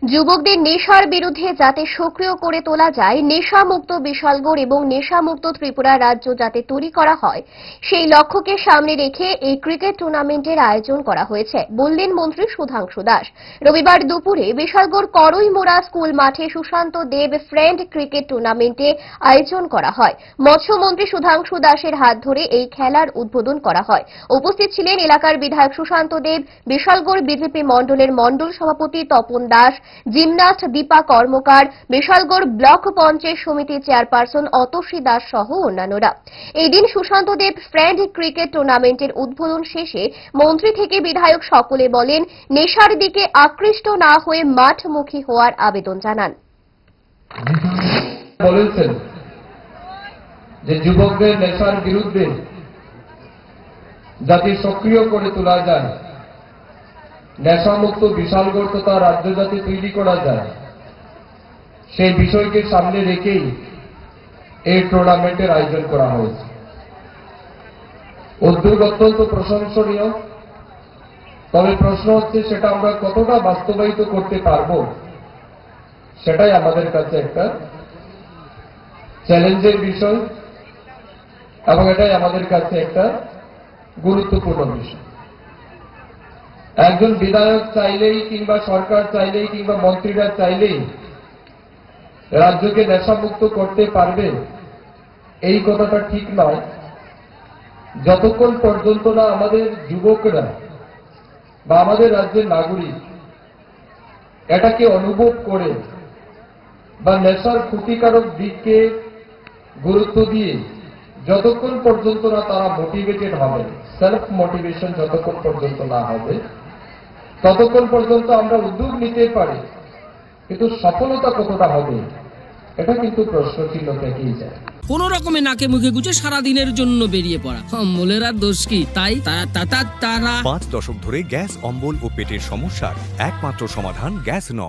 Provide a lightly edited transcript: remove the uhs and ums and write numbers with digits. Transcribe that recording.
যুবকদের নেশার বিরুদ্ধে যাতে সক্রিয় করে তোলা যায়, নেশামুক্ত বিশালগড় এবং নেশামুক্ত ত্রিপুরা রাজ্য যাতে তৈরি করা হয়, সেই লক্ষ্যকে সামনে রেখে এই ক্রিকেট টুর্নামেন্টের আয়োজন করা হয়েছে বললেন মন্ত্রী সুধাংশু দাস। রবিবার দুপুরে বিশালগড় করইমোড়া স্কুল মাঠে সুশান্ত দেব ফ্রেন্ড ক্রিকেট টুর্নামেন্টে আয়োজন করা হয়। মৎস্যমন্ত্রী সুধাংশু দাসের হাত ধরে এই খেলার উদ্বোধন করা হয়। উপস্থিত ছিলেন এলাকার বিধায়ক সুশান্ত দেব, বিশালগড় বিজেপি মণ্ডলের মণ্ডল সভাপতি তপন দাস, জিমনাস্ট দীপা কর্মকার, বিশালগড় ব্লক পঞ্চায়েত সমিতির চেয়ারপারসন অতসী দাস সহ অন্যান্যরা। এই দিন সুশান্ত দেব ফ্রেন্ড ক্রিকেট টুর্নামেন্টের উদ্বোধন শেষে মন্ত্রী থেকে বিধায়ক সকলে বলেন, নেশার দিকে আকৃষ্ট না হয়ে মাঠমুখী হওয়ার আবেদন জানান। বলেছেন যে যুবকদের নেশার বিরুদ্ধে যাতে সক্রিয় করে তোলা যায়, নেশামুক্ত বিশালগড় তথা রাজ্য যাতে তৈরি করা যায়, সেই বিষয়কে সামনে রেখেই এই টুর্নামেন্টের আয়োজন করা হয়েছে। উদ্যোগ অত্যন্ত প্রশংসনীয়, তবে প্রশ্ন হচ্ছে সেটা আমরা কতটা বাস্তবায়িত করতে পারব, সেটাই আমাদের কাছে একটা চ্যালেঞ্জের বিষয় এবং এটাই আমাদের কাছে একটা গুরুত্বপূর্ণ বিষয়। একজন বিধায়ক চাইলেই কিংবা সরকার চাইলেই কিংবা মন্ত্রীরা চাইলেই রাজ্যকে নেশামুক্ত করতে পারবে এই কথাটা ঠিক নয়। যতক্ষণ পর্যন্ত না আমাদের যুবকরা বা আমাদের রাজ্যের নাগরিক এটাকে অনুভব করে বা নেশার ক্ষতিকারক দিককে গুরুত্ব দিয়ে যতক্ষণ পর্যন্ত না তারা মোটিভেটেড হবে, সেলফ মোটিভেশন যতক্ষণ পর্যন্ত না হবে, ততক্ষণ পর্যন্ত আমরা উদ্যোগ নিতে পারি, কিন্তু সফলতা কতটা হবে এটা কিন্তু প্রশ্নচিহ্ন থেকেই যায়। কোন রকমে নাকে মুখে গুজে সারা দিনের জন্য বেরিয়ে পড়া, অম্বলের আর দোষ কি? তাই তারা 5 দশক ধরে গ্যাস, অম্বল ও পেটের সমস্যার একমাত্র সমাধান গ্যাস ন।